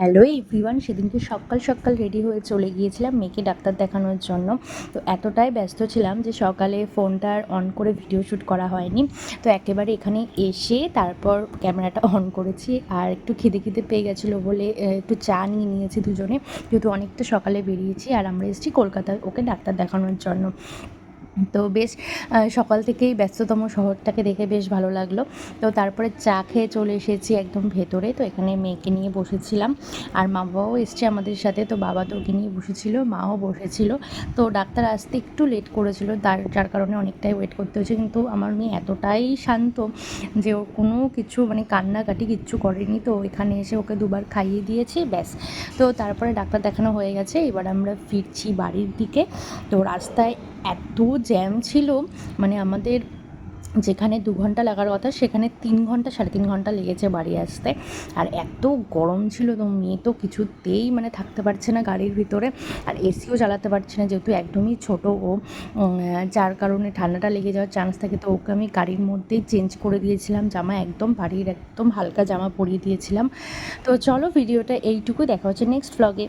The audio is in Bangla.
হ্যালো এভরিওয়ান, সেদিনকে সকাল সকাল রেডি হয়ে চলে গিয়েছিলাম মেয়েকে ডাক্তার দেখানোর জন্য। তো এতটাই ব্যস্ত ছিলাম যে সকালে ফোনটা অন করে ভিডিও শ্যুট করা হয়নি। তো একেবারে এখানে এসে তারপর ক্যামেরাটা অন করেছি। আর একটু খিদে খিদে পেয়ে গেছিলো বলে একটু চা নিয়ে নিয়েছি দুজনে, যেহেতু অনেকটা সকালে বেরিয়েছি। আর আমরা এসেছি কলকাতায় ওকে ডাক্তার দেখানোর জন্য। তো বেশ সকাল থেকেই ব্যস্ততম শহরটাকে দেখে বেশ ভালো লাগলো। তো তারপরে চা খেয়ে চলে এসেছি একদম ভেতরে। তো এখানে মেয়েকে নিয়ে বসেছিলাম, আর মা বাবাও এসছে আমাদের সাথে। তো বাবা তো ওকে নিয়ে বসেছিল, মাও বসেছিল। তো ডাক্তার আসতে একটু লেট করেছিল, যার কারণে অনেকটাই ওয়েট করতে হয়েছে। কিন্তু আমার মেয়ে এতটাই শান্ত যে ও কোনো কিছু মানে কান্নাকাটি কিচ্ছু করেনি। তো এখানে এসে ওকে দুবার খাইয়ে দিয়েছি, ব্যাস। তো তারপরে ডাক্তার দেখানো হয়ে গেছে, এবার আমরা ফিরছি বাড়ির দিকে। তো রাস্তায় এত জ্যাম ছিল, মানে আমাদের যেখানে 2 ঘন্টা লাগার কথা সেখানে 3 ঘন্টা 3.5 ঘন্টা লেগেছে বাড়ি আসতে। আর এত গরম ছিল, তো মেয়ে তো কিছুতেই মানে থাকতে পারছে না গাড়ির ভিতরে, আর এসিও চালাতে পারছে না যেহেতু একদমই ছোট ও, যার কারণে ঠান্ডাটা লেগে যাওয়ার চান্স থাকে। তো ওকে আমি গাড়ির মধ্যেই চেঞ্জ করে দিয়েছিলাম জামা, একদম বাড়ির একদম হালকা জামা পরিয়ে দিয়েছিলাম। তো চলো ভিডিওটা এইটুকু, দেখা হচ্ছে নেক্সট ভ্লগে।